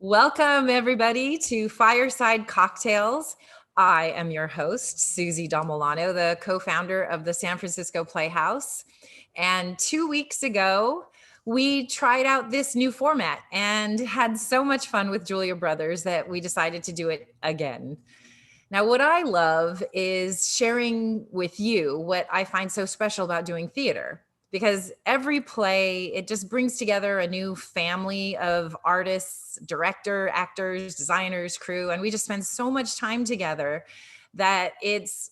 Welcome, everybody, to Fireside Cocktails. I am your host, Susi Damilano, the co-founder of the San Francisco Playhouse. And 2 weeks ago, we tried out this new format and had so much fun with Julia Brothers that we decided to do it again. Now, what I love is sharing with you what I find so special about doing theater, because every play, it just brings together a new family of artists, director, actors, designers, crew, and we just spend so much time together that it's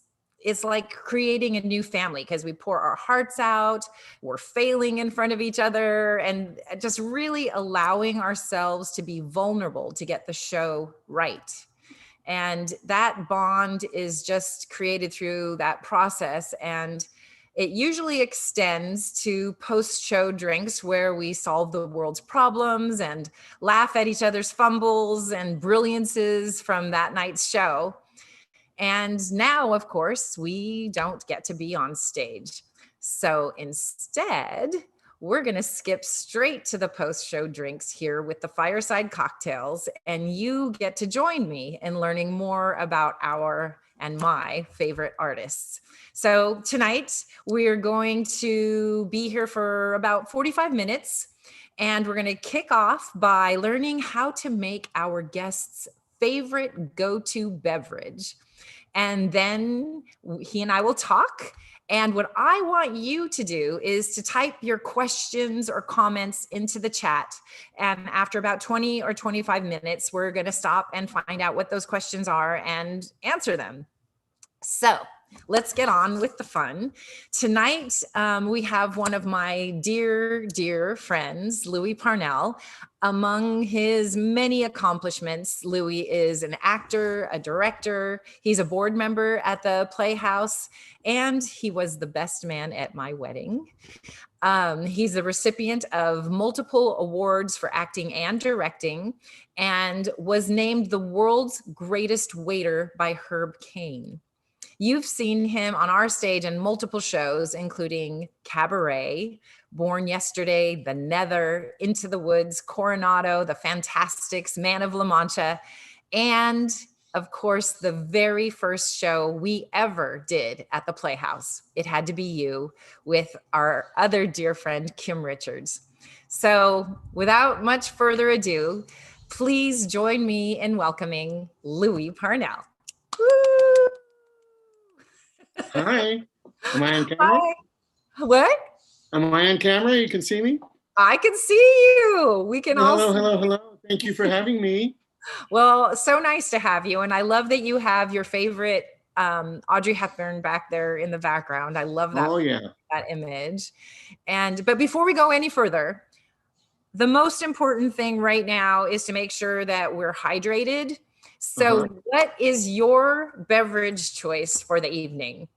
like creating a new family because we pour our hearts out, we're failing in front of each other, and just really allowing ourselves to be vulnerable to get the show right. And that bond is just created through that process. And it usually extends to post-show drinks where we solve the world's problems and laugh at each other's fumbles and brilliances from that night's show. And now, of course, we don't get to be on stage. So instead, we're going to skip straight to the post-show drinks here with the Fireside Cocktails, and you get to join me in learning more about our and my favorite artists. So tonight, we're going to be here for about 45 minutes, and we're going to kick off by learning how to make our guests' favorite go-to beverage. And then he and I will talk. And what I want you to do is to type your questions or comments into the chat. And after about 20 or 25 minutes, we're going to stop and find out what those questions are and answer them. So let's get on with the fun. Tonight, we have one of my dear, dear friends, Louis Parnell. Among his many accomplishments, Louis is an actor, a director. He's a board member at the Playhouse, and he was the best man at my wedding. He's the recipient of multiple awards for acting and directing, and was named the world's greatest waiter by Herb Caen. You've seen him on our stage in multiple shows, including Cabaret, Born Yesterday, The Nether, Into the Woods, Coronado, The Fantastics, Man of La Mancha, and of course, the very first show we ever did at the Playhouse. It Had to Be You, with our other dear friend, Kim Richards. So without much further ado, please join me in welcoming Louis Parnell. Woo! Hi. Am I on camera? Hi. What? Am I on camera? You can see me? I can see you. We can all see. Hello. Thank you for having me. Well, so nice to have you. And I love that you have your favorite Audrey Hepburn back there in the background. I love that, that image. But before we go any further, the most important thing right now is to make sure that we're hydrated. So what is your beverage choice for the evening?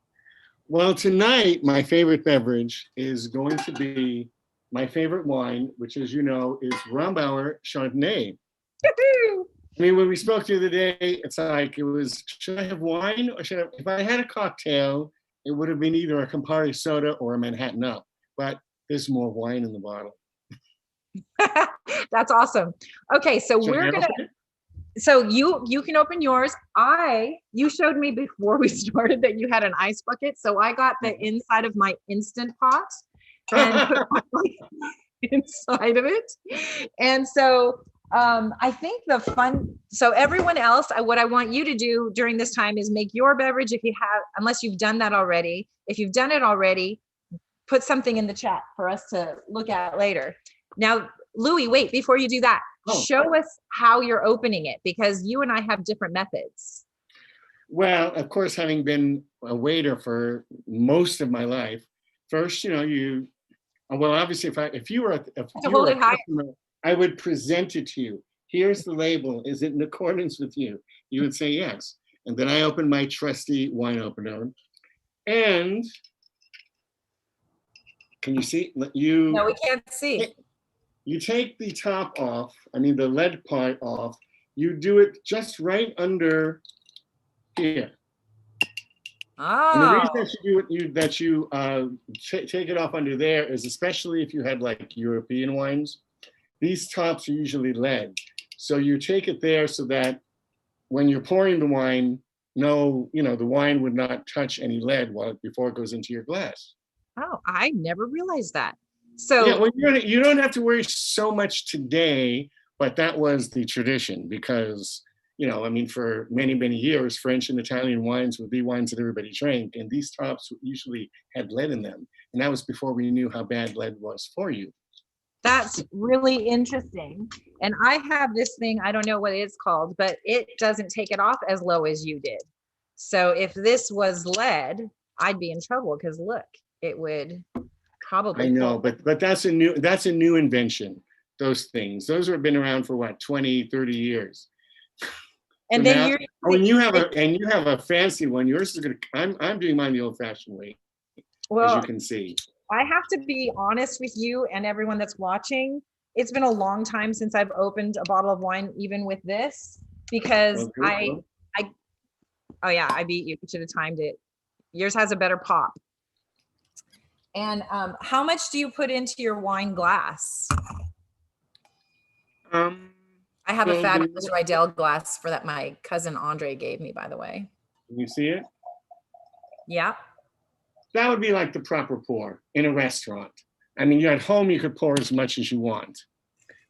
Well, tonight, my favorite beverage is going to be my favorite wine, which, as you know, is Rombauer Chardonnay. I mean, when we spoke the other day, it's like, should I have wine or if I had a cocktail, it would have been either a Campari soda or a Manhattan up, but there's more wine in the bottle. That's awesome. Okay, so we're going to... So you can open yours. You showed me before we started that you had an ice bucket. So I got the inside of my Instant Pot and put my inside of it. And so I think so everyone else, what I want you to do during this time is make your beverage unless you've done that already. If you've done it already, put something in the chat for us to look at later. Now, Louis, wait, before you do that, show us how you're opening it, because you and I have different methods. Well, of course, having been a waiter for most of my life, first, obviously, if you were a customer, I would present it to you. Here's the label. Is it in accordance with you? You would say yes. And then I open my trusty wine opener. And can you see? No, we can't see. You take the top off, the lead part off. You do it just right under here. Oh. And the reason that you take it off under there is, especially if you had like European wines, these tops are usually lead. So you take it there so that when you're pouring the wine, the wine would not touch any lead before it goes into your glass. Oh, I never realized that. Yeah, So well, you don't have to worry so much today, but that was the tradition because, I mean, for many, many years, French and Italian wines were the wines that everybody drank, and these tops usually had lead in them. And that was before we knew how bad lead was for you. that's really interesting. And I have this thing, I don't know what it's called, but it doesn't take it off as low as you did. So if this was lead, I'd be in trouble because look, it would probably I know, but that's a new invention. Those things, those have been around for what, 20, 30 years. And so then now, you're you have a fancy one. Yours is gonna. I'm doing mine the old-fashioned way, as you can see. I have to be honest with you and everyone that's watching. It's been a long time since I've opened a bottle of wine, even with this, because oh yeah, I beat you. You should have timed it. Yours has a better pop. And how much do you put into your wine glass? I have a fabulous Rydell glass that my cousin Andre gave me, by the way. Can you see it? Yeah. That would be like the proper pour in a restaurant. I mean, you're at home, you could pour as much as you want.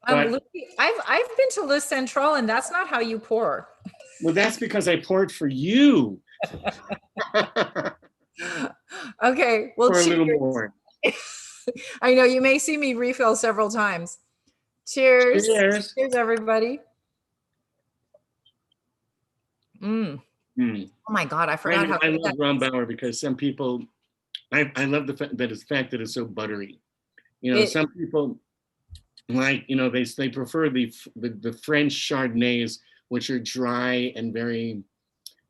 I've been to Le Central, and that's not how you pour. Well, that's because I poured for you. Okay, well, pour a little more. I know you may see me refill several times. Cheers. Cheers. Cheers, everybody. Oh my God, I forgot how I love Rombauer because some people, I love the fact that it's so buttery. Some people they prefer the French Chardonnays, which are dry and very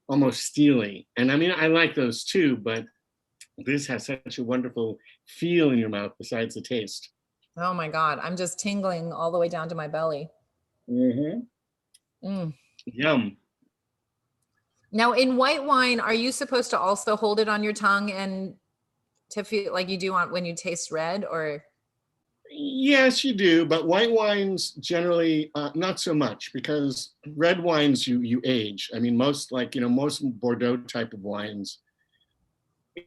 almost steely. And I mean, I like those too, but this has such a wonderful feel in your mouth besides the taste. Oh my God, I'm just tingling all the way down to my belly. Yum. Now, in white wine, are you supposed to also hold it on your tongue and to feel like you do when you taste red, or? Yes, you do, but white wines generally not so much, because red wines you age. I mean, most Bordeaux type of wines,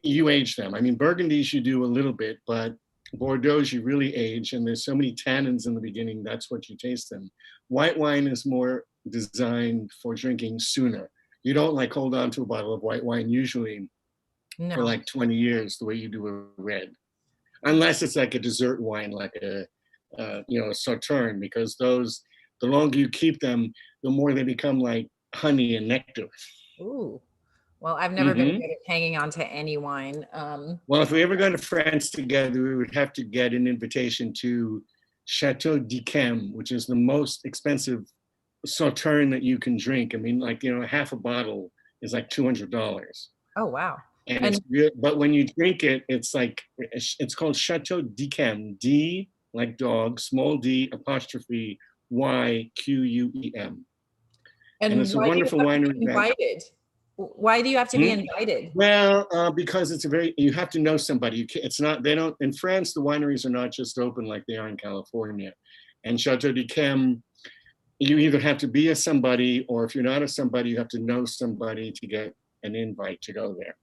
you age them. I mean, Burgundies you do a little bit, but Bordeaux's you really age, and there's so many tannins in the beginning, that's what you taste them. White wine is more designed for drinking sooner. You don't hold on to a bottle of white wine usually for 20 years the way you do a red. Unless it's like a dessert wine, like a Sauterne, because those, the longer you keep them, the more they become like honey and nectar. Ooh. Well, I've never been good at hanging on to any wine. Well, if we ever go to France together, we would have to get an invitation to Chateau d'Yquem, which is the most expensive Sauterne that you can drink. I mean, half a bottle is like $200. Oh, wow. And but when you drink it, it's called Chateau d'Yquem, D like dog, small d, apostrophe Y-Q-U-E-M. And it's a wonderful winery. Invited? Why do you have to be invited? Well, because you have to know somebody. In France, the wineries are not just open like they are in California. And Chateau d'Yquem, you either have to be a somebody, or if you're not a somebody, you have to know somebody to get an invite to go there.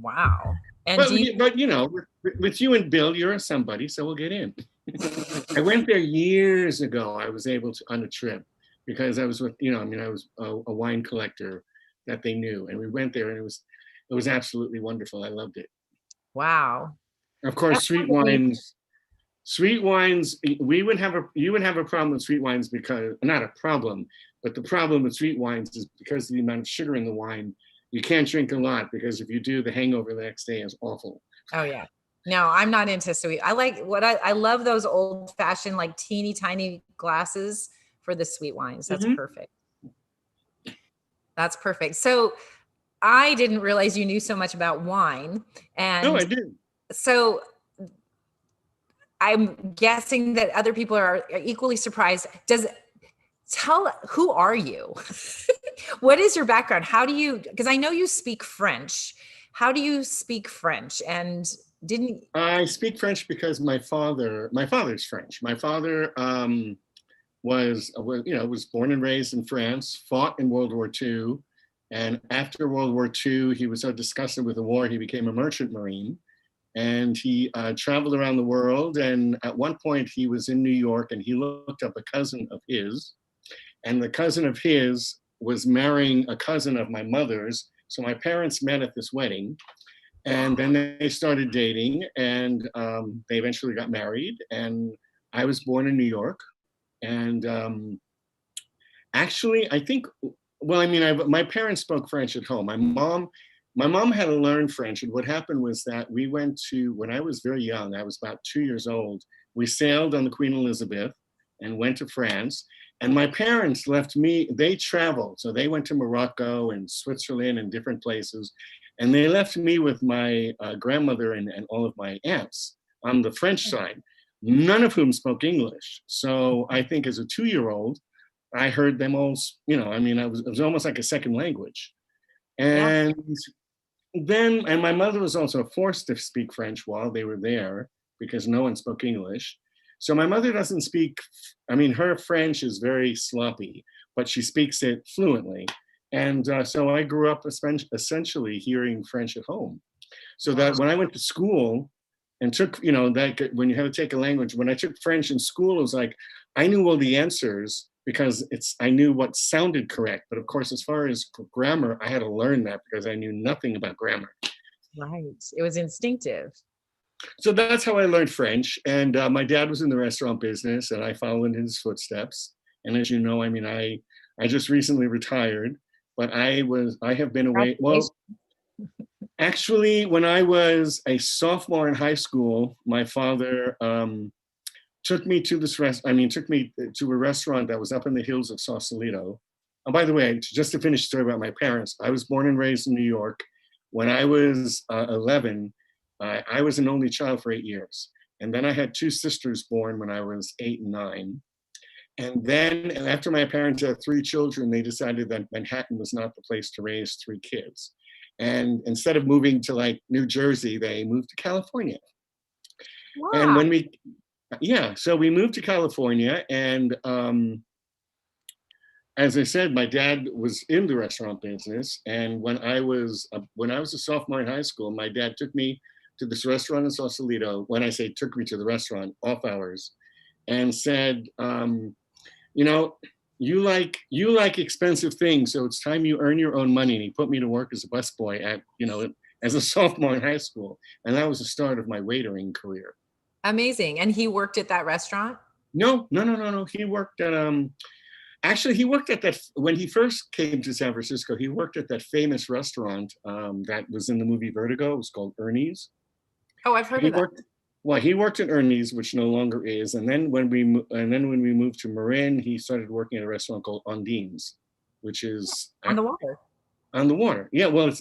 Wow. And with you and Bill, you're a somebody, so we'll get in. I went there years ago. I was able to on a trip because I was with, I was a wine collector that they knew, and we went there, and it was absolutely wonderful. I loved it. Wow. Of course, sweet wines. You would have a problem with sweet wines because, not a problem, but the problem with sweet wines is because of the amount of sugar in the wine. You can't drink a lot, because if you do, the hangover the next day is awful. Oh yeah. No, I'm not into sweet. I love those old fashioned, like teeny tiny glasses for the sweet wines. That's perfect. That's perfect. So I didn't realize you knew so much about wine. And no, I did. So I'm guessing that other people are equally surprised. Who are you? What is your background? Because I know you speak French. How do you speak French? And I speak French because my father's French. My father was born and raised in France, fought in World War II. And after World War II, he was so disgusted with the war, he became a merchant marine. And he traveled around the world. And at one point, he was in New York and he looked up a cousin of his. And the cousin of his was marrying a cousin of my mother's. So my parents met at this wedding. And then they started dating and they eventually got married. And I was born in New York. And actually, I think, well, I mean, my parents spoke French at home. My mom had to learn French. And what happened was that we went to, when I was very young, I was about 2 years old, we sailed on the Queen Elizabeth and went to France. And my parents left me, they traveled. So they went to Morocco and Switzerland and different places. And they left me with my grandmother and all of my aunts on the French side, none of whom spoke English. So I think as a 2-year-old, I heard them all, it was almost like a second language. And then, and my mother was also forced to speak French while they were there because no one spoke English. So my mother doesn't speak, her French is very sloppy, but she speaks it fluently. And so I grew up essentially hearing French at home. So that when I went to school and took, when you have to take a language, when I took French in school, it was like, I knew all the answers because I knew what sounded correct. But of course, as far as grammar, I had to learn that because I knew nothing about grammar. Right. It was instinctive. So that's how I learned French. And my dad was in the restaurant business and I followed in his footsteps. And as you know, I just recently retired, but I have been away. Well, actually, when I was a sophomore in high school, my father took me to a restaurant that was up in the hills of Sausalito. And by the way, just to finish the story about my parents, I was born and raised in New York. When I was 11, I was an only child for 8 years. And then I had 2 sisters born when I was 8 and 9. And then after my parents had 3 children, they decided that Manhattan was not the place to raise 3 kids. And instead of moving to like New Jersey, they moved to California. Wow. And so we moved to California. And as I said, my dad was in the restaurant business. And when I was a sophomore in high school, my dad took me to this restaurant in Sausalito. When I say took me to the restaurant, off hours, and said, you like expensive things, so it's time you earn your own money. And he put me to work as a busboy as a sophomore in high school. And that was the start of my waitering career. Amazing. And he worked at that restaurant? No. He worked at, actually, he worked at that, when he first came to San Francisco, he worked at that famous restaurant that was in the movie Vertigo. It was called Ernie's. Oh, I've heard of that. Well, he worked at Ernie's, which no longer is. And then when we moved to Marin, he started working at a restaurant called Undine's, which is on the water. On the water. Yeah, well,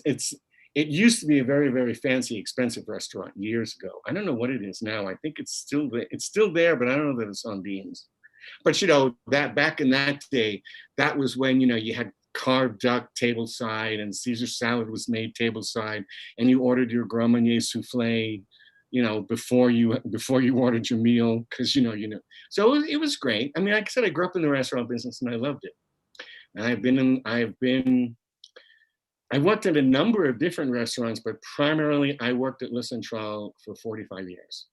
it used to be a very, very fancy, expensive restaurant years ago. I don't know what it is now. I think it's still there, but I don't know that it's Undine's. But that back in that day, that was when you had carved duck tableside and Caesar salad was made tableside, and you ordered your Grand Marnier souffle, before you ordered your meal, because So it was great. Like I said, I grew up in the restaurant business and I loved it. And I worked at a number of different restaurants, but primarily I worked at Le Central for 45 years.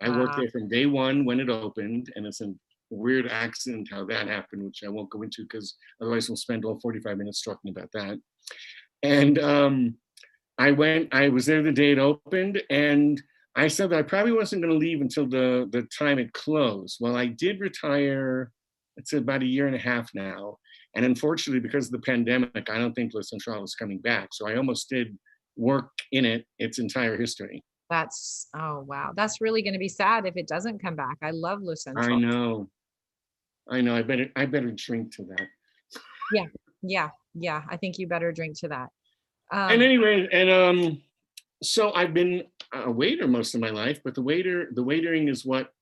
I worked there from day one when it opened, and it's a weird accident how that happened, which I won't go into because otherwise we'll spend all 45 minutes talking about that. And I was there the day it opened, and I said that I probably wasn't going to leave until the time it closed. Well, I did retire, it's about 1.5 years now. And unfortunately, because of the pandemic, I don't think Le Central is coming back. So I almost did work in its entire history. Oh, wow. That's really going to be sad if it doesn't come back. I love Le Central. I know. I better drink to that. Yeah. I think you better drink to that. And anyway, so I've been a waiter most of my life, but the waitering is what,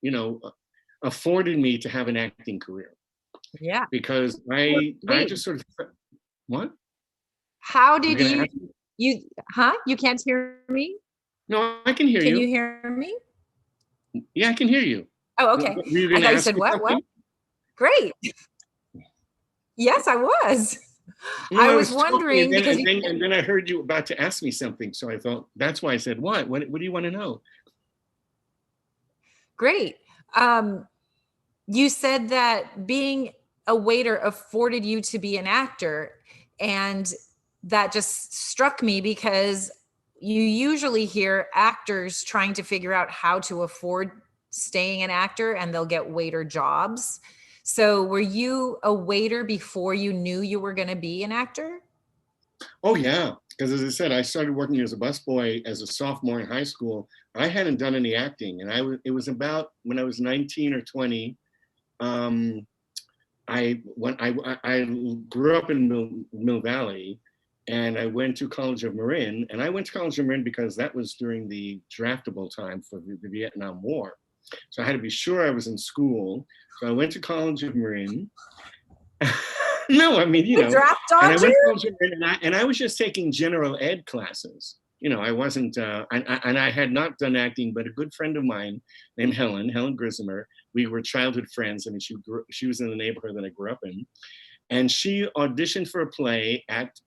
afforded me to have an acting career. Yeah. Because I just sort of, what? How did you can't hear me? No, I can hear you. Can you hear me? Yeah, I can hear you. Oh, okay. I thought you said what? Great. Yes, I was. No, I I was was talking, wondering because and then I heard you about to ask me something, so I thought that's why I said, "What? What do you want to know?" great. Um, you said that being a waiter afforded you to be an actor, and that just struck me because you usually hear actors trying to figure out how to afford staying an actor and they'll get waiter jobs. So were you a waiter before you knew you were going to be an actor? Oh yeah, because as I said, I started working as a busboy as a sophomore in high school. I hadn't done any acting, and it was about when I was 19 or 20. Um, I grew up in Mill Valley, and I went to College of Marin, and I went to College of Marin because that was during the draftable time for the Vietnam War. So I had to be sure I was in school. So I went to College of Marin. No, I mean, The draft and I went to dodger? College of Marin, and I was just taking general ed classes. I wasn't, and I had not done acting, but a good friend of mine named Helen Grismer, we were childhood friends. I mean, she was in the neighborhood that I grew up in, and she auditioned for a play at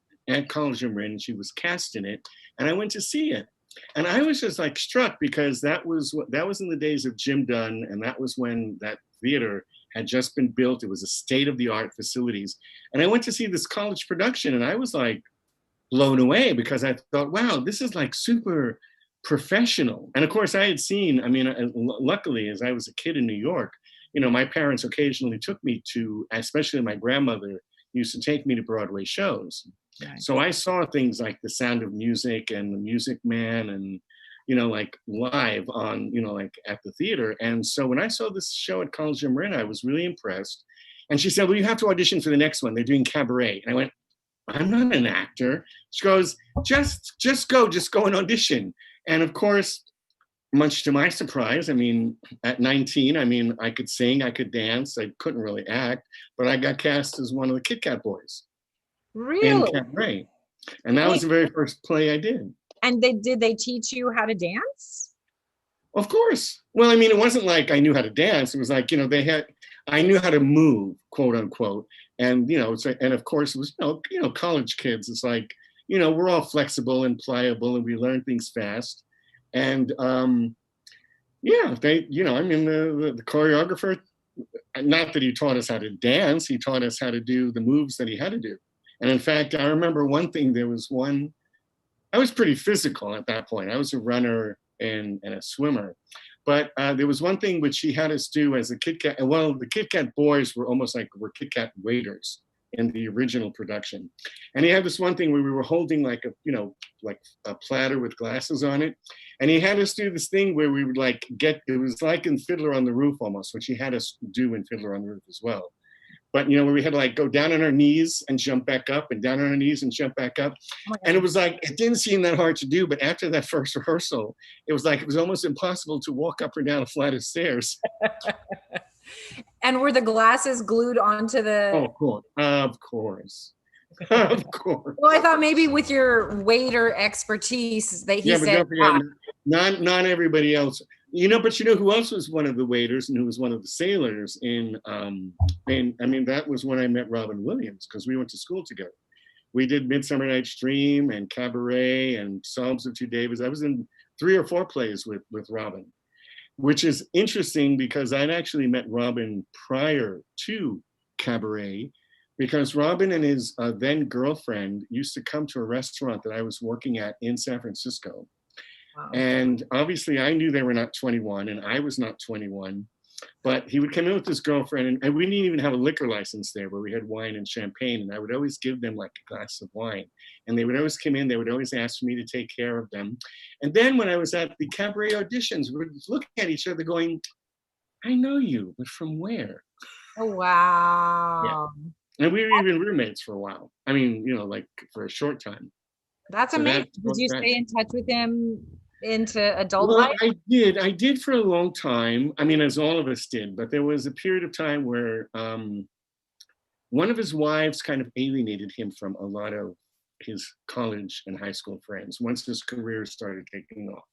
College of Marin. She was cast in it, and I went to see it. And I was just like struck because that was in the days of Jim Dunn, and that was when that theater had just been built. It was a state of the art facilities, and I went to see this college production, and I was like blown away because I thought, wow, this is like super professional. And of course, I had seen. I mean, luckily, as I was a kid in New York, my parents occasionally took me to, especially my grandmother used to take me to Broadway shows. Nice. So I saw things like The Sound of Music and The Music Man and, like live on, like at the theater. And so when I saw this show at College of Marin, I was really impressed. And she said, well, you have to audition for the next one. They're doing cabaret. And I went, I'm not an actor. She goes, just go and audition. And of course, much to my surprise, I mean, at 19, I mean, I could sing, I could dance, I couldn't really act, but I got cast as one of the Kit Kat boys in Really? cabaret. And that was Wait, the very first play I did. and did they teach you how to dance? Of course. Well, I mean, it wasn't like I knew how to dance. It was like, I knew how to move, quote unquote. And, and of course it was, college kids. It's like, we're all flexible and pliable and we learn things fast. And yeah, I mean, the choreographer, not that he taught us how to dance, he taught us how to do the moves that he had to do. And in fact, I remember one thing, I was pretty physical at that point. I was a runner and a swimmer. But there was one thing which he had us do as a Kit Kat. Well, the Kit Kat boys were almost like Kit Kat waiters in the original production. And he had this one thing where we were holding like a platter with glasses on it. And he had us do this thing where we would it was like in Fiddler on the Roof almost, which he had us do in Fiddler on the Roof as well. But where we had to go down on our knees and jump back up and down on our knees and jump back up. Oh And it was like, it didn't seem that hard to do, but after that first rehearsal, it was almost impossible to walk up or down a flight of stairs. And were the glasses glued onto the? Oh, of course. Of course. Of course. Well, I thought maybe with your waiter expertise that he Yeah, but said, don't forget, not everybody else. But who else was one of the waiters and who was one of the sailors that was when I met Robin Williams, because we went to school together. We did Midsummer Night's Dream and Cabaret and Psalms of Two Davids. I was in 3 or 4 plays with Robin, which is interesting because I'd actually met Robin prior to Cabaret, because Robin and his then girlfriend used to come to a restaurant that I was working at in San Francisco. wow. And obviously I knew they were not 21 and I was not 21, but he would come in with his girlfriend and we didn't even have a liquor license there, where we had wine and champagne. And I would always give them like a glass of wine, and they would always come in, they would always ask me to take care of them. And then when I was at the cabaret auditions, we would look at each other going, I know you, but from where? Oh, wow. Yeah. And we were even roommates for a while. I mean, for a short time. That's So amazing. that Did you that stay in touch with him into adult Well, life? I did for a long time. I mean, as all of us did, but there was a period of time where one of his wives kind of alienated him from a lot of his college and high school friends once his career started taking off.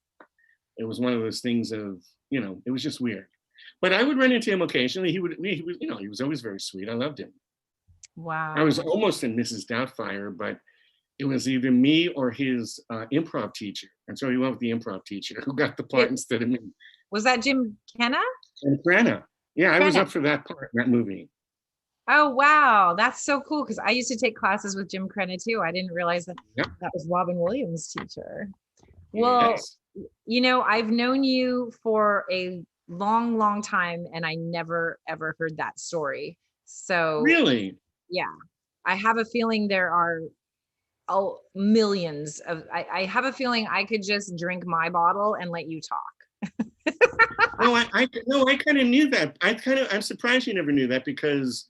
It was one of those things of, it was just weird. But I would run into him occasionally. He was, he was always very sweet. I loved him. Wow. I was almost in Mrs. Doubtfire, but it was either me or his improv teacher. And so he went with the improv teacher who got the part instead of me. Was that Jim Kenna? And Brenna. Yeah, I was up for that part in that movie. Oh, wow. That's so cool. Because I used to take classes with Jim Crenna too. I didn't realize that that was Robin Williams' teacher. Well, yes. I've known you for a long, long time, and I never, ever heard that story. So Really? yeah, I have a feeling there are millions of, I have a feeling I could just drink my bottle and let you talk. No, I kind of knew that. I'm surprised you never knew that, because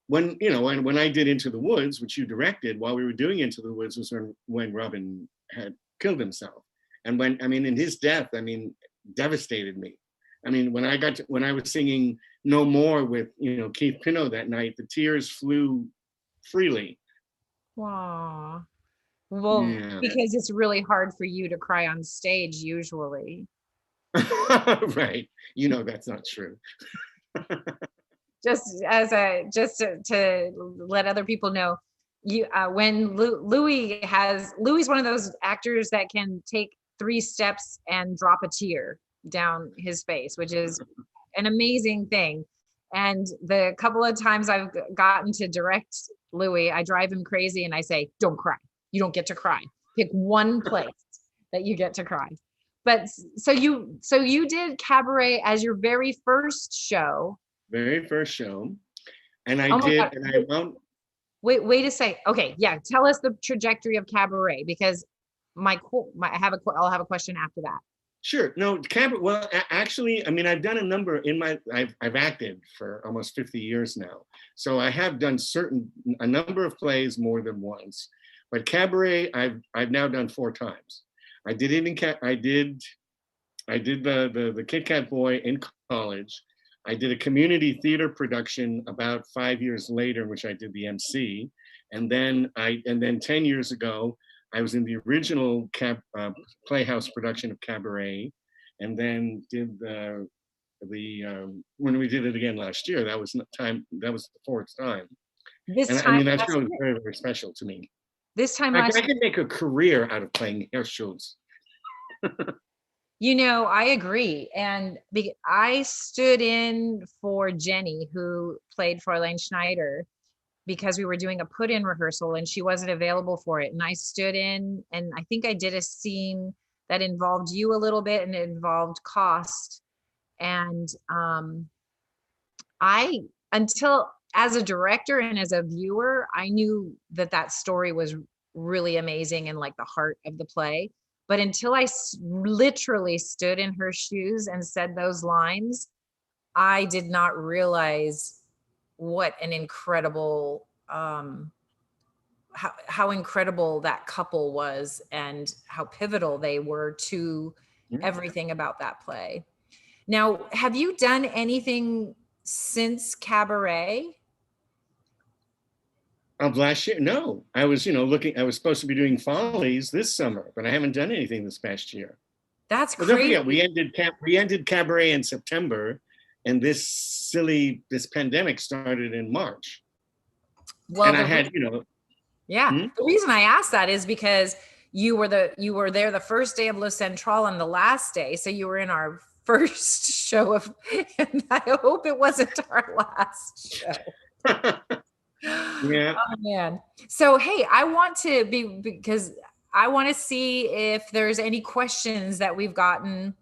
when I did Into the Woods, which you directed, while we were doing Into the Woods was when Robin had killed himself. And in his death, devastated me. When I was singing No More with, Keith Pinot that night, the tears flew freely. Wow. Well, yeah. Because it's really hard for you to cry on stage usually. Right. That's not true. Just to let other people know, when Louis is one of those actors that can take 3 steps and drop a tear down his face, which is an amazing thing. And the couple of times I've gotten to direct Louis, I drive him crazy and I say, don't cry. You don't get to cry. Pick one place that you get to cry. But so you did Cabaret as your very first show. Very first show. And I did, God. And I won't. Wait a second. Okay, yeah. Tell us the trajectory of Cabaret, because I'll have a question after that. Sure. No, Cabaret. Well, actually, I've done a number I've acted for almost 50 years now. So I have done a number of plays more than once. But Cabaret, I've now done 4 times. I did it I did the Kit Kat Boy in college. I did a community theater production about 5 years later, in which I did the MC. And then 10 years ago, I was in the original Playhouse production of Cabaret, and then did when we did it again last year, that was the 4th time. That show was very, very special to me. This time I could make a career out of playing hair shows. I agree. And I stood in for Jenny, who played Fräulein Schneider, because we were doing a put-in rehearsal and she wasn't available for it. And I stood in, and I think I did a scene that involved you a little bit and it involved cost. And until as a director and as a viewer, I knew that story was really amazing and like the heart of the play. But until I literally stood in her shoes and said those lines, I did not realize what an incredible, how incredible that couple was and how pivotal they were to everything about that play. Now, have you done anything since Cabaret? Of last year? No, I was, I was supposed to be doing Follies this summer, but I haven't done anything this past year. That's crazy. Don't forget, we ended Cabaret in September, and this pandemic started in March. Well, and I had, Yeah, the reason I asked that is because you were there the first day of Le Central and the last day, so you were in our first show and I hope it wasn't our last show. Yeah. Oh man. So hey, I want to see if there's any questions that we've gotten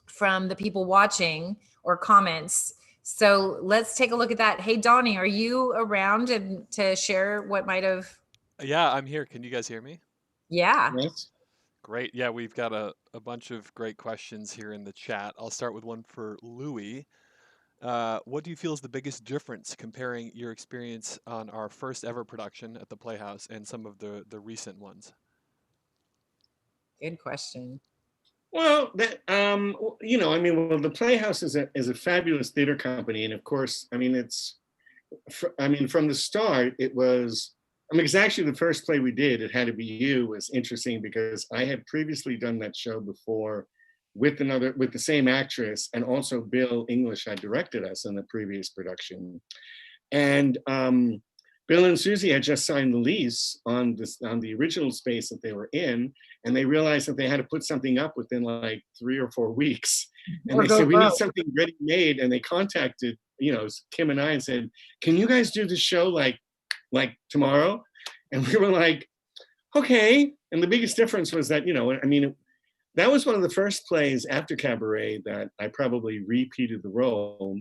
from the people watching or comments. So let's take a look at that. Hey Donnie, are you around to share what might have? Yeah, I'm here. Can you guys hear me? Yeah. Yes. Great. Yeah, we've got a bunch of great questions here in the chat. I'll start with one for Louis. What do you feel is the biggest difference comparing your experience on our first ever production at the Playhouse and some of the recent ones? Good question. Well, the Playhouse is a fabulous theater company, and of course, from the start, it was. It's actually the first play we did, It Had to Be You, was interesting because I had previously done that show before with the same actress, and also Bill English had directed us in the previous production. And Bill and Susi had just signed the lease on the original space that they were in, and they realized that they had to put something up within like 3 or 4 weeks. And they said, we need something ready made. And they contacted, Kim and I, and said, can you guys do the show like tomorrow? And we were like, okay. And the biggest difference was that, that was one of the first plays after Cabaret that I probably repeated the role.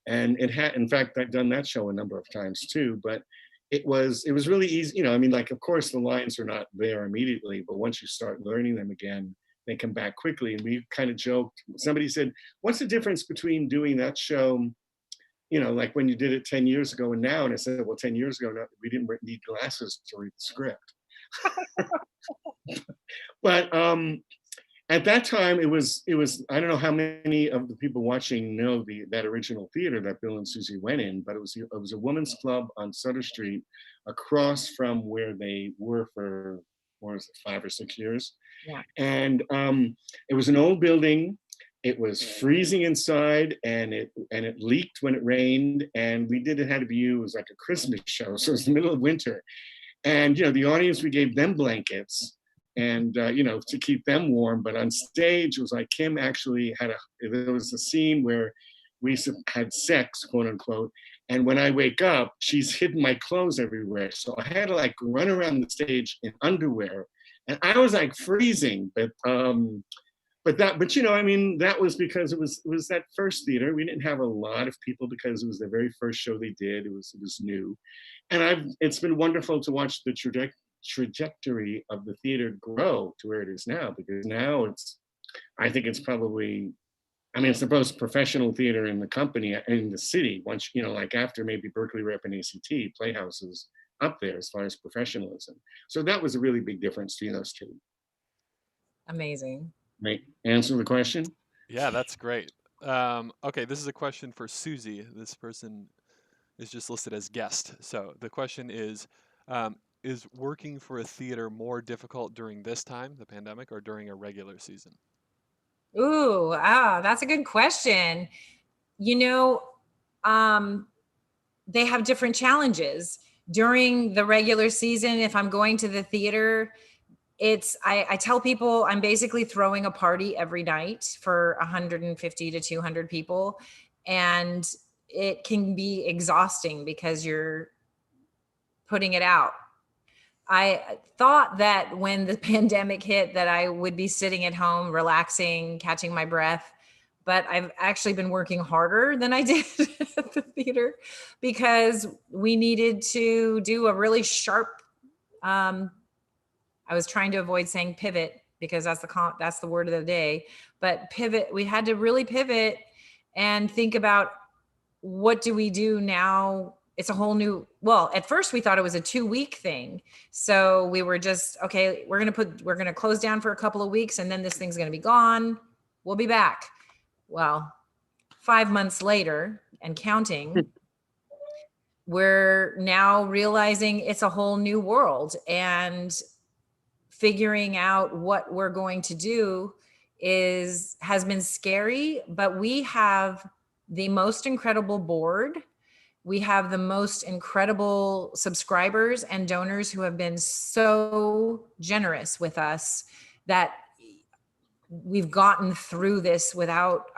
And it had, in fact, I've done that show a number of times too, but it was really easy. Of course the lines are not there immediately, but once you start learning them again, they come back quickly. And we kind of joked, somebody said, what's the difference between doing that show, like when you did it 10 years ago and now? And I said, well, 10 years ago, we didn't need glasses to read the script. But at that time, it was. I don't know how many of the people watching know that original theater that Bill and Susi went in, but it was a women's club on Sutter Street, across from where they were for, what was it, 5 or 6 years. Yeah. And it was an old building. It was freezing inside, and it leaked when it rained. And we did It Had to Be You. It was like a Christmas show, so it was the middle of winter. And the audience, we gave them blankets, and to keep them warm. But on stage, it was like Kim actually there was a scene where we had sex, quote unquote, and when I wake up, she's hidden my clothes everywhere, so I had to like run around the stage in underwear, and I was like freezing. But that was because it was that first theater. We didn't have a lot of people because it was the very first show they did. It was new, and it's been wonderful to watch the trajectory of the theater grow to where it is now, because now I think it's probably, it's the most professional theater in the company, in the city, once, like after maybe Berkeley Rep and ACT, Playhouse's up there as far as professionalism. So that was a really big difference between those two. Amazing. Right. Answer the question? Yeah, that's great. Okay, this is a question for Susi. This person is just listed as guest. So the question is working for a theater more difficult during this time, the pandemic, or during a regular season? Ooh, that's a good question. They have different challenges. During the regular season, if I'm going to the theater, I tell people I'm basically throwing a party every night for 150 to 200 people. And it can be exhausting because you're putting it out. I thought that when the pandemic hit that I would be sitting at home, relaxing, catching my breath, but I've actually been working harder than I did at the theater, because we needed to do a really sharp, I was trying to avoid saying pivot because that's the word of the day, but pivot. We had to really pivot and think about, what do we do now? It's a whole new, well, at first we thought it was a 2-week thing. So we were just, okay, we're going to close down for a couple of weeks, and then this thing's going to be gone. We'll be back. Well, 5 months later and counting, we're now realizing it's a whole new world, and figuring out what we're going to do has been scary, but we have the most incredible board. We have the most incredible subscribers and donors who have been so generous with us that we've gotten through this without,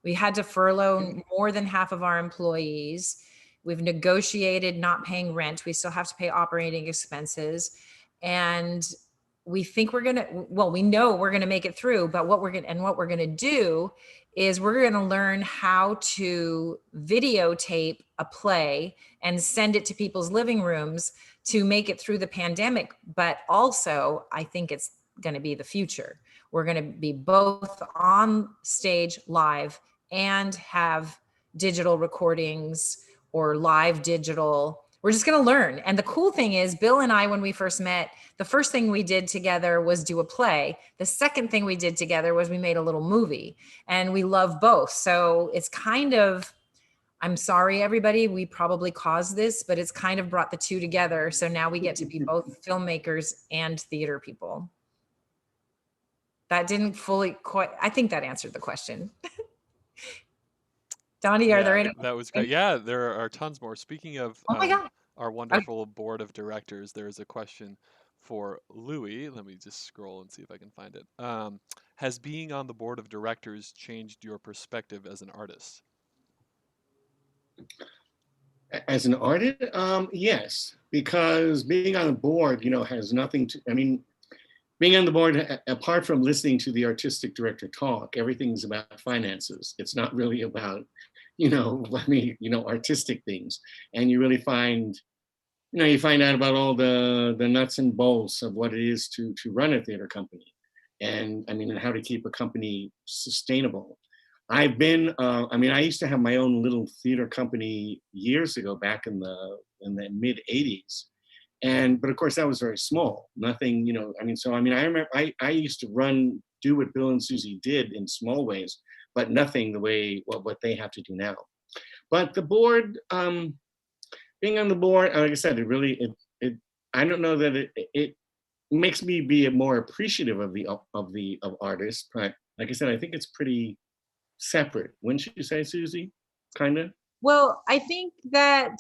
we had to furlough more than half of our employees. We've negotiated not paying rent. We still have to pay operating expenses. And we think we know we're going to make it through, but what we're going to do is we're going to learn how to videotape a play and send it to people's living rooms to make it through the pandemic. But also, I think it's going to be the future. We're going to be both on stage live and have digital recordings or live digital. We're just going to learn. And the cool thing is, Bill and I, when we first met, the first thing we did together was do a play. The second thing we did together was we made a little movie, and we love both. So it's kind of, I'm sorry, everybody, we probably caused this, but it's kind of brought the two together. So now we get to be both filmmakers and theater people. that didn't fully quite, I think that answered the question. Donnie, are there Yeah, any? that was great. Yeah, there are tons more. Speaking of Oh my God. our Okay. wonderful board of directors, there is a question for Louis. Let me just scroll and see if I can find it. Has being on the board of directors changed your perspective as an artist? As an artist, yes, because being on the board, has nothing to, I mean, being on the board, apart from listening to the artistic director talk, everything's about finances. It's not really about, artistic things. And you really find, you find out about all the nuts and bolts of what it is to run a theater company, and and how to keep a company sustainable. I used to have my own little theater company years ago, back in the mid '80s, but of course that was very small. Nothing, I remember I used to do what Bill and Susie did in small ways, but nothing the way what they have to do now. But the board, being on the board, like I said, it I don't know that it makes me be more appreciative of artists, but like I said, I think it's pretty separate. Wouldn't you say, Susie? Kind of. Well, I think that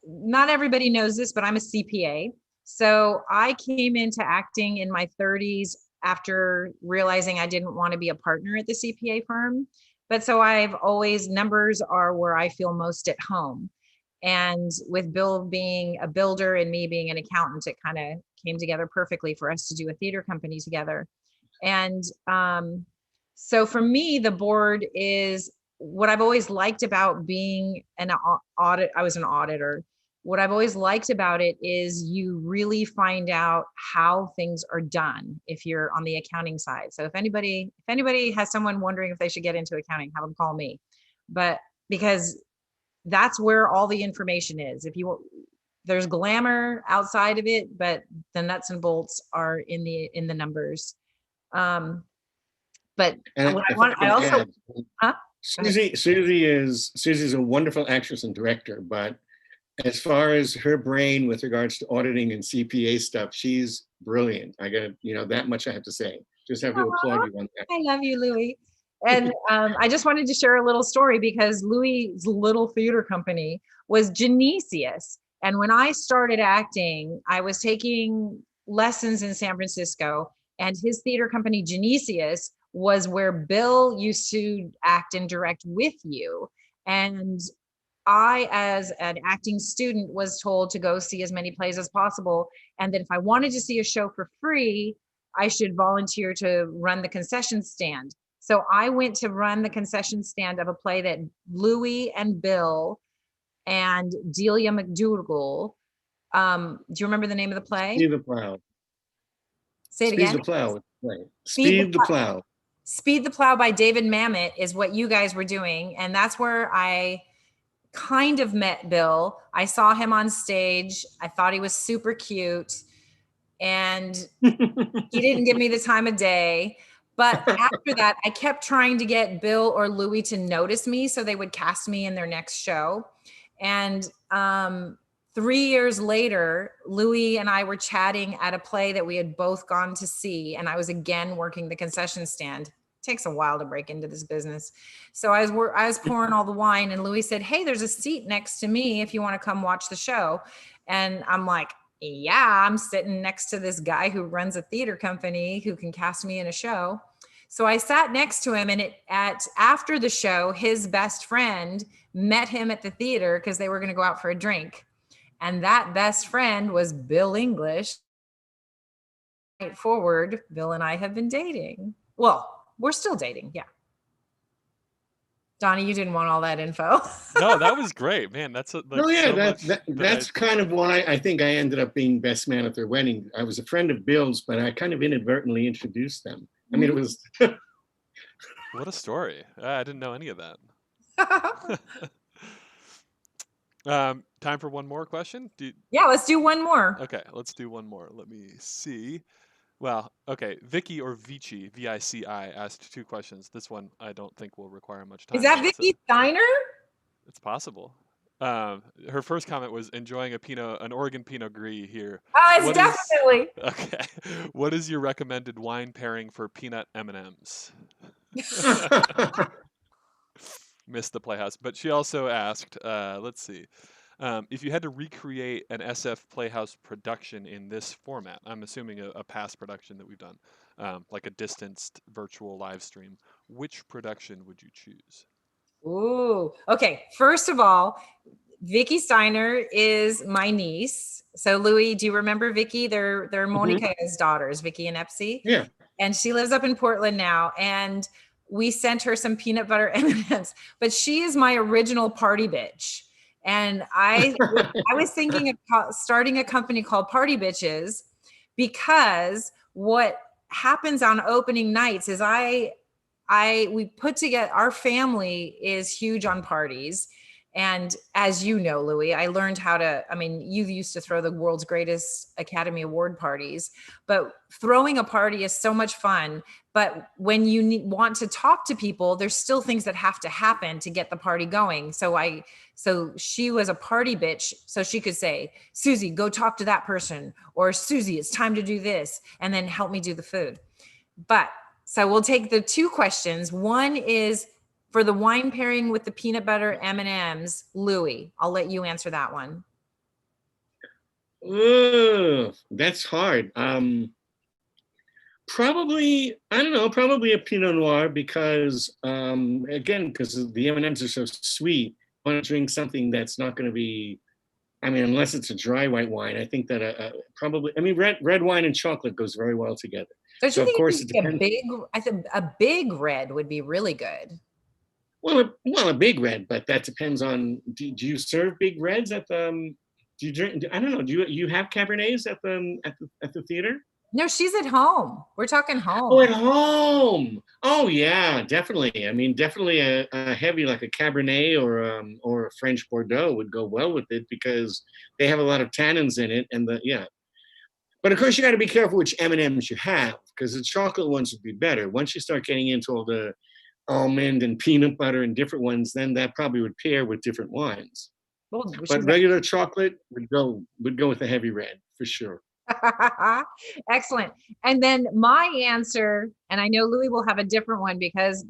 not everybody knows this, but I'm a CPA. So I came into acting in my 30s after realizing I didn't want to be a partner at the CPA firm. But so I've always, numbers are where I feel most at home. And with Bill being a builder and me being an accountant, it kind of came together perfectly for us to do a theater company together. And so for me, the board is what I've always liked about being an audit. I was an auditor. What I've always liked about it is you really find out how things are done if you're on the accounting side. So if anybody has someone wondering if they should get into accounting, have them call me. But because that's where all the information is. There's glamour outside of it, but the nuts and bolts are in the numbers. But And what if I I can also, add, huh? Susie's a wonderful actress and director, but as far as her brain with regards to auditing and CPA stuff, she's brilliant. I got, that much I have to say. Just have to applaud you on that. I love you, Louis. And I just wanted to share a little story because Louis's little theater company was Genesius. And when I started acting, I was taking lessons in San Francisco, and his theater company, Genesius, was where Bill used to act and direct with you. And I, as an acting student, was told to go see as many plays as possible. And that if I wanted to see a show for free, I should volunteer to run the concession stand. So I went to run the concession stand of a play that Louis and Bill and Delia McDougall. Do you remember the name of the play? Speed the Plow. Say it Speed again. the Plow. Right. Speed the Plow. Speed the Plow by David Mamet is what you guys were doing. And that's where I kind of met Bill. I saw him on stage. I thought he was super cute. And he didn't give me the time of day. But after that, I kept trying to get Bill or Louis to notice me so they would cast me in their next show. And 3 years later, Louis and I were chatting at a play that we had both gone to see. And I was again working the concession stand. It takes a while to break into this business. So I was pouring all the wine, and Louis said, "Hey, there's a seat next to me if you want to come watch the show." And I'm like, yeah, I'm sitting next to this guy who runs a theater company who can cast me in a show. So I sat next to him, and after the show, his best friend met him at the theater because they were going to go out for a drink. And that best friend was Bill English. Right forward, Bill and I have been dating. Well, we're still dating. Yeah. Donnie, you didn't want all that info. No, that was great, man. That's That's kind of why I think I ended up being best man at their wedding. I was a friend of Bill's, but I kind of inadvertently introduced them. I mean, it was. What a story! I didn't know any of that. Time for one more question? Yeah, let's do one more. Okay, let's do one more. Let me see. Well, okay, Vicky or Vici, V-I-C-I, asked 2 questions. This one I don't think will require much time. Is that Vicky Steiner? It's possible. Her first comment was enjoying an Oregon Pinot Gris here. Oh, it's What is definitely. okay? What is your recommended wine pairing for peanut M&Ms? Missed the Playhouse, but she also asked, let's see, if you had to recreate an SF Playhouse production in this format, I'm assuming a past production that we've done, like a distanced virtual live stream, which production would you choose? Ooh, okay. First of all, Vicky Steiner is my niece. So Louis, do you remember Vicky? They're Monica's daughters, Vicky and Epsi. Yeah. And she lives up in Portland now. And we sent her some peanut butter M&Ms, but she is my original party bitch. And I was thinking of starting a company called Party Bitches, because what happens on opening nights is we put together, our family is huge on parties. And as you know, Louis, I learned how to, I mean, you used to throw the world's greatest Academy Award parties, but throwing a party is so much fun. But when you want to talk to people, there's still things that have to happen to get the party going. So she was a party bitch. So she could say, Susie, go talk to that person, or Susie, it's time to do this, and then help me do the food. But so we'll take the two questions. One is for the wine pairing with the peanut butter M&Ms. Louis, I'll let you answer that one. Ugh, that's hard. Probably, I don't know, probably a Pinot Noir, because again, because the M&Ms are so sweet. I want to drink something that's not going to be, I mean, unless it's a dry white wine. I think that probably, I mean, red wine and chocolate goes very well together. So of course it depends. I think a big red would be really good. Well, a big red, but that depends on. Do you serve big reds at the? Do you drink? I don't know. Do you have Cabernets at the theater? No, she's at home. We're talking home. Oh, at home. Oh yeah, definitely. I mean, definitely a heavy like a Cabernet or a French Bordeaux would go well with it, because they have a lot of tannins in it, and But of course, you got to be careful which M&Ms you have, because the chocolate ones would be better. Once you start getting into all the almond and peanut butter and different ones, then that probably would pair with different wines. Well, But regular chocolate would go with the heavy red for sure. Excellent. And then my answer, and I know Louis will have a different one, because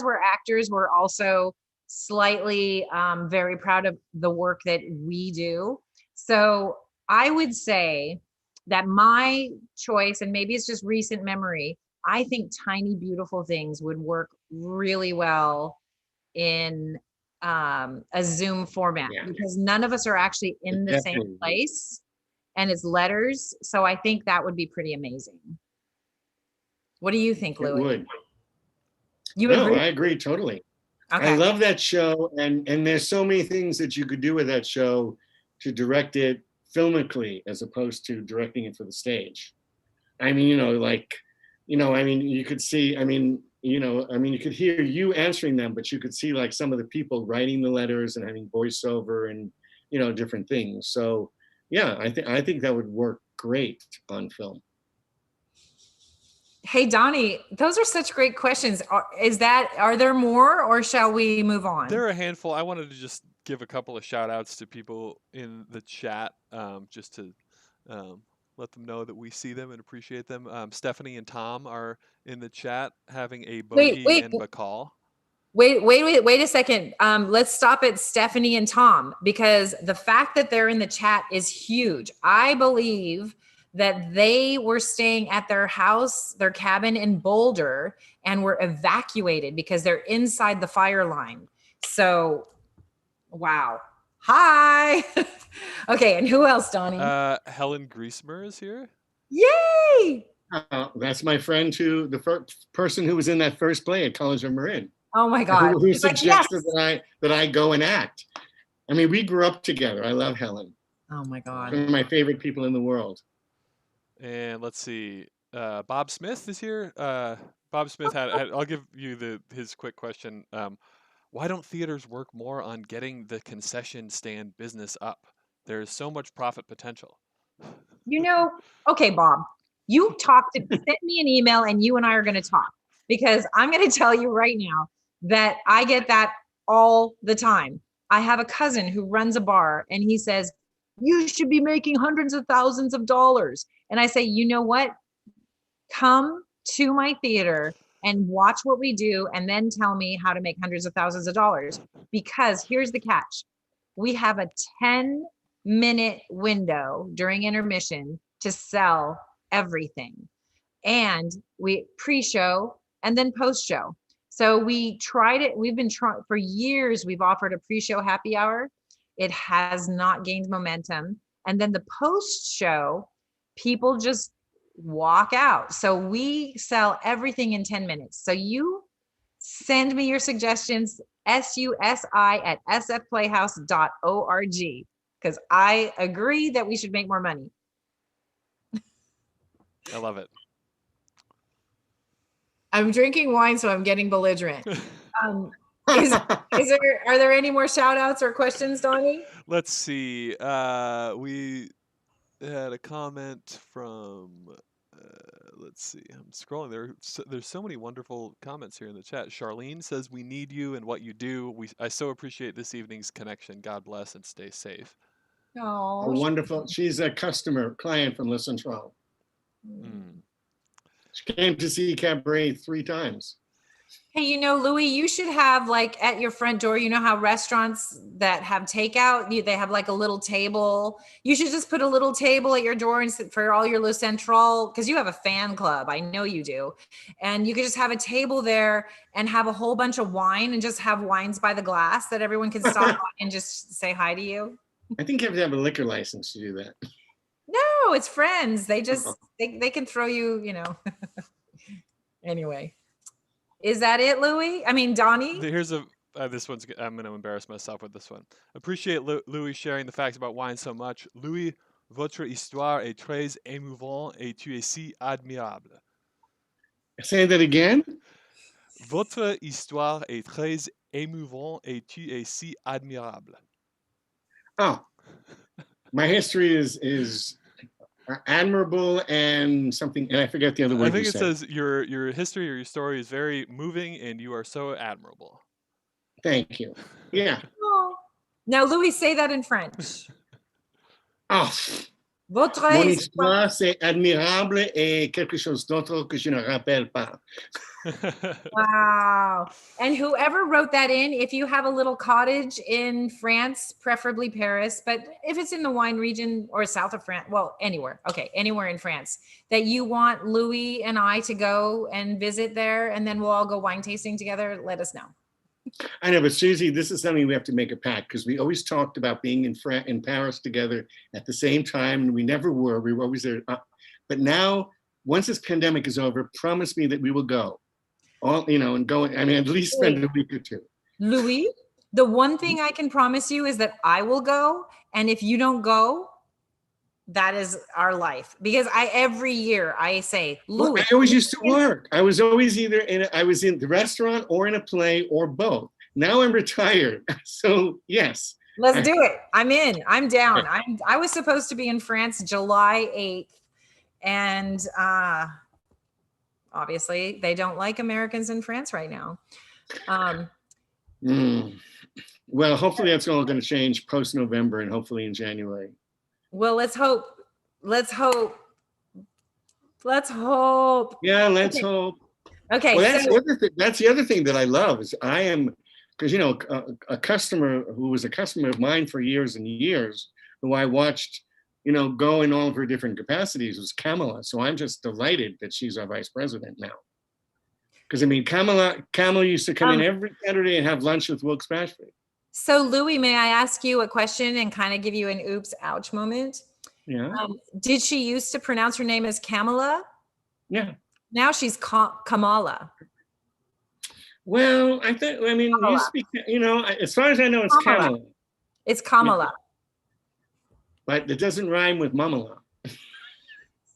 we're actors, we're also slightly very proud of the work that we do. So I would say that my choice, and maybe it's just recent memory, I think Tiny Beautiful Things would work really well in a Zoom format, because none of us are actually in the same place, and it's letters. So I think that would be pretty amazing. What do you think, Louis? It would. You agree? I agree totally. Okay. I love that show, and there's so many things that you could do with that show to direct it filmically as opposed to directing it for the stage. I mean, I mean, you could see, you could hear you answering them, but you could see like some of the people writing the letters and having voiceover and, different things. So yeah, I think that would work great on film. Hey, Donnie, those are such great questions. Are there more, or shall we move on? There are a handful. I wanted to just give a couple of shout outs to people in the chat, just to let them know that we see them and appreciate them. Stephanie and Tom are in the chat having a bogey and Bacall. Wait a second. Let's stop at Stephanie and Tom, because the fact that they're in the chat is huge. I believe that they were staying at their house, their cabin in Boulder, and were evacuated because they're inside the fire line. So, wow. Hi. Okay, and who else, Donnie? Helen Griesmer is here. Yay! That's my friend, the first person who was in that first play at College of Marin. Oh my God! Who suggested that I go and act? I mean, we grew up together. I love Helen. Oh my God! One of my favorite people in the world. And let's see, Bob Smith is here. Bob Smith I'll give you his quick question. Why don't theaters work more on getting the concession stand business up? There's so much profit potential. Okay, Bob, send me an email, and you and I are going to talk, because I'm going to tell you right now that I get that all the time. I have a cousin who runs a bar and he says, you should be making hundreds of thousands of dollars. And I say, you know what? Come to my theater and watch what we do and then tell me how to make hundreds of thousands of dollars. Because here's the catch. We have a 10-minute window during intermission to sell everything. And we pre-show and then post-show. So we tried it. We've been trying for years. We've offered a pre-show happy hour. It has not gained momentum. And then the post-show, people just walk out. So we sell everything in 10 minutes. So you send me your suggestions, susi@sfplayhouse.org, because I agree that we should make more money. I love it. I'm drinking wine, so I'm getting belligerent. Are there any more shout outs or questions, Donnie? Let's see. We had a comment from, let's see, I'm scrolling. There's so many wonderful comments here in the chat. Charlene says, we need you and what you do. I so appreciate this evening's connection. God bless and stay safe. Oh, wonderful. She's a client from Le Central. She came to see Cabaret 3 times. Hey, Louis, you should have like at your front door, how restaurants that have takeout, they have like a little table. You should just put a little table at your door and for all your Le Central, because you have a fan club. I know you do. And you could just have a table there and have a whole bunch of wine and just have wines by the glass that everyone can stop by and just say hi to you. I think you have to have a liquor license to do that. No, it's friends. They just, they can throw you, Anyway. Is that it, Louis? I mean, Donnie? Here's this one's, I'm going to embarrass myself with this one. Appreciate Louis sharing the facts about wine so much. Louis, votre histoire est très émouvant et tu es si admirable. Say that again? Votre histoire est très émouvant et tu es si admirable. Oh, my history is admirable and something, and I forget the other word. I think it says your history or your story is very moving and you are so admirable. Thank you. Yeah. Oh. Now, Louis, say that in French. Oh. Votre Mon histoire, c'est admirable et quelque chose d'autre que je ne rappelle pas. Wow. And whoever wrote that in, if you have a little cottage in France, preferably Paris, but if it's in the wine region or south of France, well, anywhere in France, that you want Louis and I to go and visit there, and then we'll all go wine tasting together, let us know. I know, but Susie, this is something we have to make a pact, because we always talked about being in Paris together at the same time, and we never were. We were always there. But now, once this pandemic is over, promise me that we will go. And go, I mean, at least spend a week or 2. Louis, the one thing I can promise you is that I will go. And if you don't go, that is our life. Because every year I say, Louis. Well, I always used to work. I was always either I was in the restaurant or in a play or both. Now I'm retired. So yes. Let's do it. I'm in. I'm down. I was supposed to be in France July 8th. And obviously, they don't like Americans in France right now. Well, hopefully that's all going to change post-November and hopefully in January. Well, let's hope. Let's hope. Yeah, let's hope. Okay. Well, that's the other thing that I love is because a customer who was a customer of mine for years and years, who I watched go in all of her different capacities, was Kamala. So I'm just delighted that she's our vice president now. Because I mean, Kamala used to come in every Saturday and have lunch with Wilkes Bashford. So Louis, may I ask you a question and kind of give you an oops, ouch moment? Yeah. Did she used to pronounce her name as Kamala? Yeah. Now she's Kamala. Well, you speak, as far as I know, it's Kamala. It's Kamala. Yeah. But it doesn't rhyme with Mamala.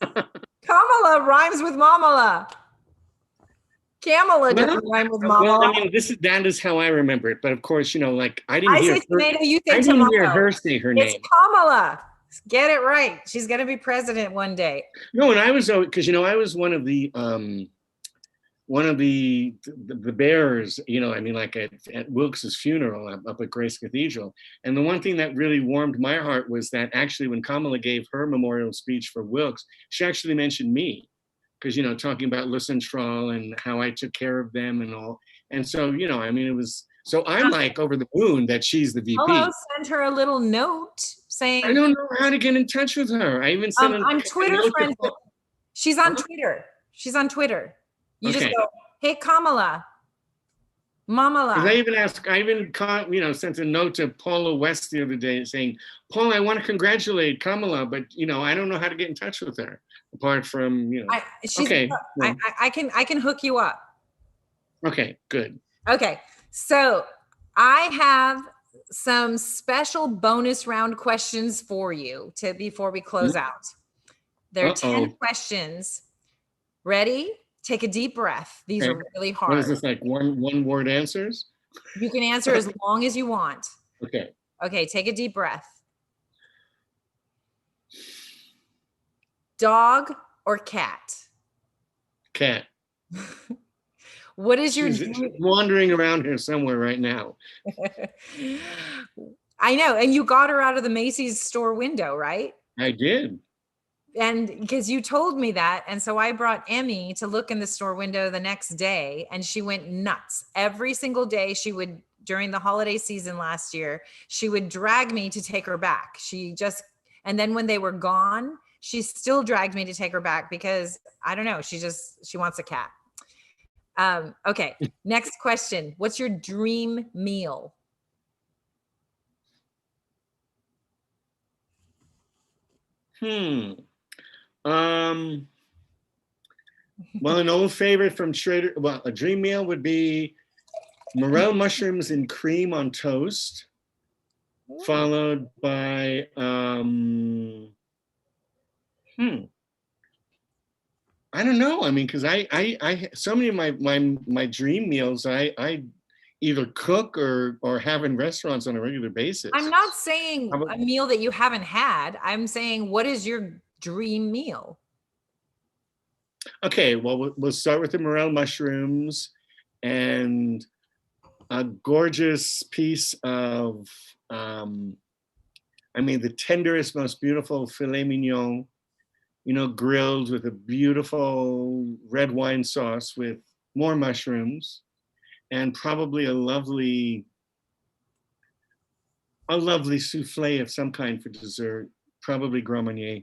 Kamala rhymes with Mamala. Kamala doesn't rhyme with Mamala. Well, that is how I remember it. But of course, I didn't hear tomato, you say I didn't tomato. hear her say her name. It's Kamala. Get it right. She's going to be president one day. No, and I was, because I was one of the one of the bearers, you know, I mean, like at Wilkes's funeral up at Grace Cathedral. And the one thing that really warmed my heart was that actually when Kamala gave her memorial speech for Wilkes, she actually mentioned me, because, you know, talking about Le Central and how I took care of them and all. And so, you know, I mean, it was, so I'm like over the moon that she's the VP. Hello, send her a little note saying. I don't know how to get in touch with her. I even sent I'm Twitter friends. She's on Twitter. She's on Twitter. You just go, hey, Kamala, Mamala. I even you know, sent a note to Paula West the other day saying, Paula, I want to congratulate Kamala, but, you know, I don't know how to get in touch with her apart from, you know. I can hook you up. Okay, good. Okay, so I have some special bonus round questions for you before we close out. There are 10 questions. Ready? Take a deep breath. These are really hard. What is this, like one word answers? You can answer as long as you want. Okay. Okay, take a deep breath. Dog or cat? Cat. What is your She's wandering around here somewhere right now. I know, and you got her out of the Macy's store window, right? I did. And because you told me that, and so I brought Emmy to look in the store window the next day, and she went nuts. Every single day she would, during the holiday season last year, she would drag me to take her back. And then when they were gone, she still dragged me to take her back because, I don't know, she wants a cat. Okay, next question. What's your dream meal? Well, an old favorite from Schrader, well, a dream meal would be morel mushrooms and cream on toast, followed by, I don't know. I mean, because I so many of my dream meals, I either cook or have in restaurants on a regular basis. I'm not saying a meal that you haven't had. I'm saying, what is your dream meal? Okay, well, we'll start with the morel mushrooms and a gorgeous piece of, I mean, the tenderest, most beautiful filet mignon, you know, grilled with a beautiful red wine sauce with more mushrooms, and probably a lovely souffle of some kind for dessert, probably Grand Marnier.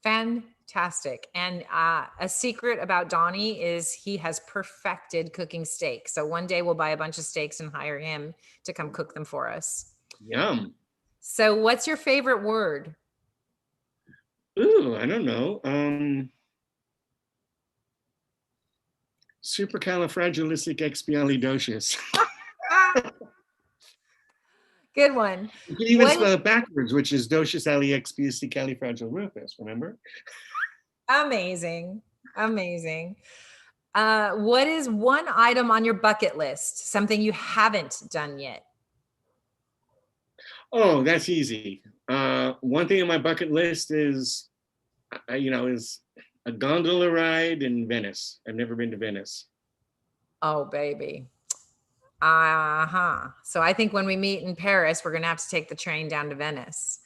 Fantastic. And a secret about Donnie is he has perfected cooking steak. So one day we'll buy a bunch of steaks and hire him to come cook them for us. Yum. So what's your favorite word? Ooh, I don't know. Supercalifragilisticexpialidocious. Good one. You can even spell it backwards, which is docious califragilisticexpialidocious, remember? Amazing. Amazing. What is one item on your bucket list? Something you haven't done yet? Oh, that's easy. One thing on my bucket list is, is a gondola ride in Venice. I've never been to Venice. Oh, baby. So I think when we meet in Paris, we're going to have to take the train down to Venice.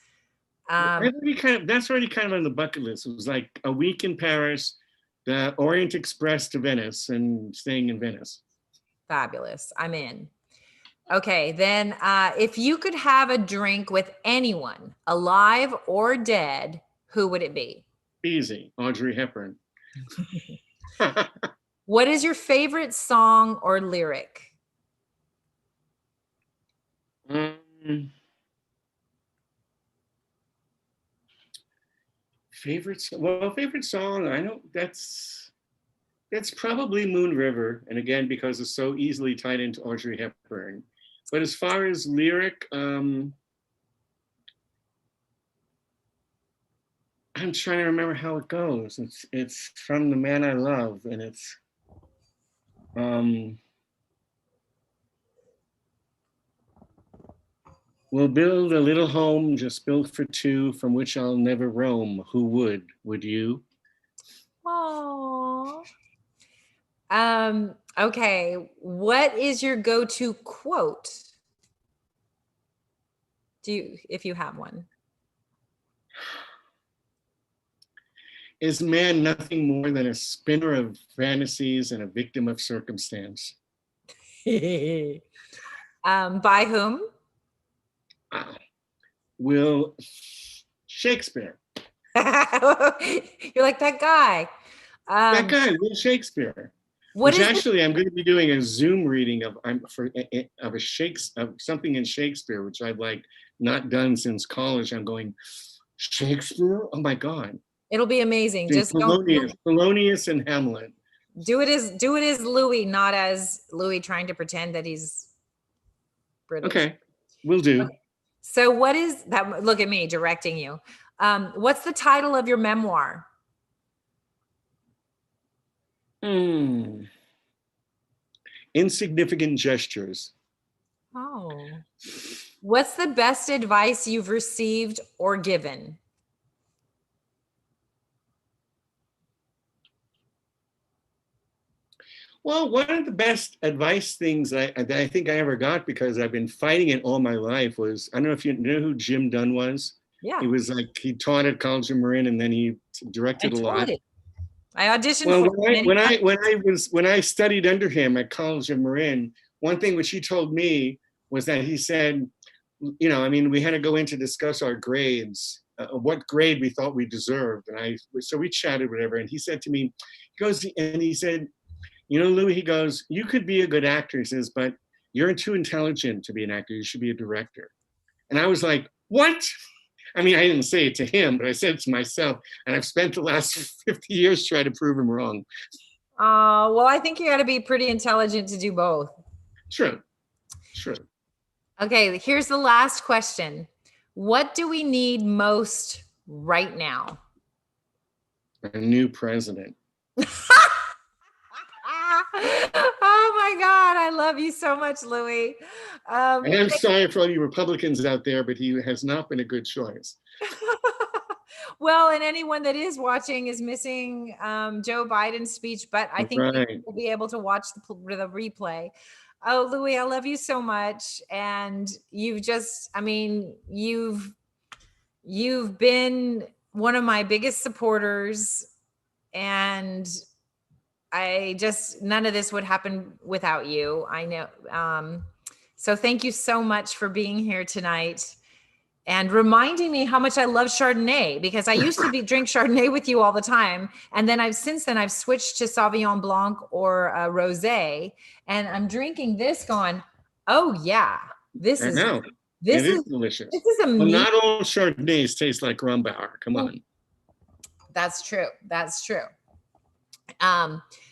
That's already kind of on the bucket list. It was like a week in Paris, the Orient Express to Venice, and staying in Venice. Fabulous. I'm in. Okay, then if you could have a drink with anyone, alive or dead, who would it be? Easy. Audrey Hepburn. What is your favorite song or lyric? Favorite song, I know that's probably Moon River, and again, because it's so easily tied into Audrey Hepburn. But as far as lyric, I'm trying to remember how it goes. It's from The Man I Love, and it's we'll build a little home just built for two, from which I'll never roam. Who would you? Oh, Okay. What is your go-to quote? If you have one? Is man nothing more than a spinner of fantasies and a victim of circumstance? By whom? Ah, Will Shakespeare. You're like that guy. That guy, Will Shakespeare. What Which is actually, I'm going to be doing a Zoom reading of something in Shakespeare, which I've like not done since college. I'm going, Shakespeare? Oh my God! It'll be amazing. Doing Just don't Polonius and Hamlet. do it as Louis, not as Louis trying to pretend that he's British. Okay, will do. Okay. So what is that? Look at me directing you. What's the title of your memoir? Insignificant gestures. Oh. What's the best advice you've received or given? Well, one of the best advice things that I think I ever got, because I've been fighting it all my life, was, I don't know if you know who Jim Dunn was. Yeah. He was like, he taught at College of Marin and then he directed a lot. I auditioned Well, for when I studied under him at College of Marin, one thing which he told me was that he said, you know, I mean, we had to go in to discuss our grades, what grade we thought we deserved, and so we chatted, whatever, and he said to me, he said, you know, Louis, he goes, you could be a good actor, he says, but you're too intelligent to be an actor. You should be a director. And I was like, what? I mean, I didn't say it to him, but I said it to myself. And I've spent the last 50 years trying to prove him wrong. Well, I think you got to be pretty intelligent to do both. True. Okay, here's the last question. What do we need most right now? A new president. Oh my God, I love you so much, Louis. And I'm sorry for all you Republicans out there, but he has not been a good choice. Well, and anyone that is watching is missing Joe Biden's speech, but I think people will be able to watch the replay. Oh, Louis, I love you so much. And you've just, I mean, you've been one of my biggest supporters, and none of this would happen without you. I know. So thank you so much for being here tonight and reminding me how much I love Chardonnay, because I used to drink Chardonnay with you all the time. And then since then I've switched to Sauvignon Blanc or Rosé, and I'm drinking this going, oh yeah, this is delicious. This is amazing. Well, not all Chardonnays taste like Grumbauer. Come on. That's true.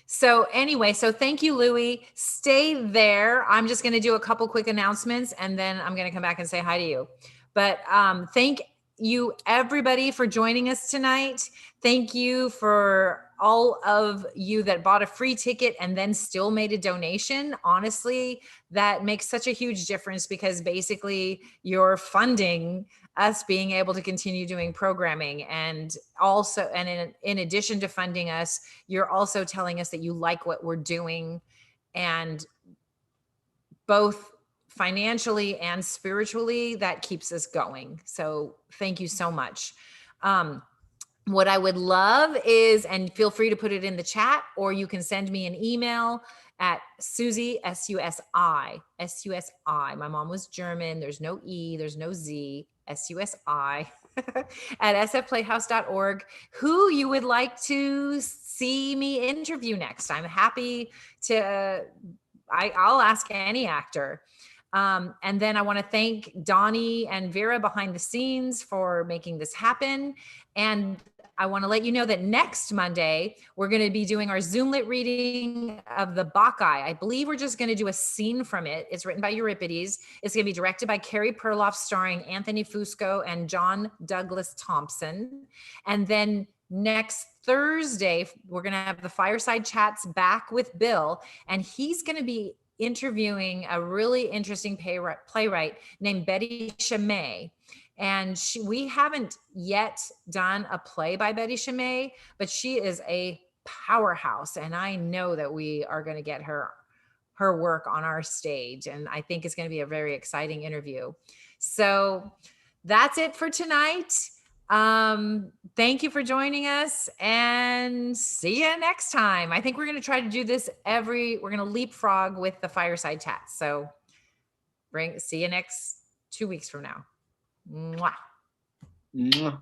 So anyway, so thank you, Louis. Stay there. I'm just going to do a couple quick announcements, and then I'm going to come back and say hi to you. But thank you, everybody, for joining us tonight. Thank you for all of you that bought a free ticket and then still made a donation. Honestly, that makes such a huge difference, because basically you're funding us being able to continue doing programming. And also, and in addition to funding us, you're also telling us that you like what we're doing, and both financially and spiritually, that keeps us going. So thank you so much. What I would love is, and feel free to put it in the chat, or you can send me an email at Susi, S-U-S-I. My mom was German. There's no E, there's no Z, S-U-S-I at sfplayhouse.org, who you would like to see me interview next. I'm happy to, I'll ask any actor. And then I want to thank Donnie and Vera behind the scenes for making this happen. And I want to let you know that next Monday, we're going to be doing our Zoom lit reading of the Bacchae. I believe we're just going to do a scene from it. It's written by Euripides. It's going to be directed by Carrie Perloff, starring Anthony Fusco and John Douglas Thompson. And then next Thursday, we're going to have the Fireside Chats back with Bill, and he's going to be interviewing a really interesting playwright named Betty Chimay. And we haven't yet done a play by Betty Chimay, but she is a powerhouse. And I know that we are going to get her work on our stage. And I think it's going to be a very exciting interview. So that's it for tonight. Thank you for joining us, and see you next time. I think we're going to try to do this we're going to leapfrog with the Fireside Chat. So see you next 2 weeks from now. Mwah. Mwah.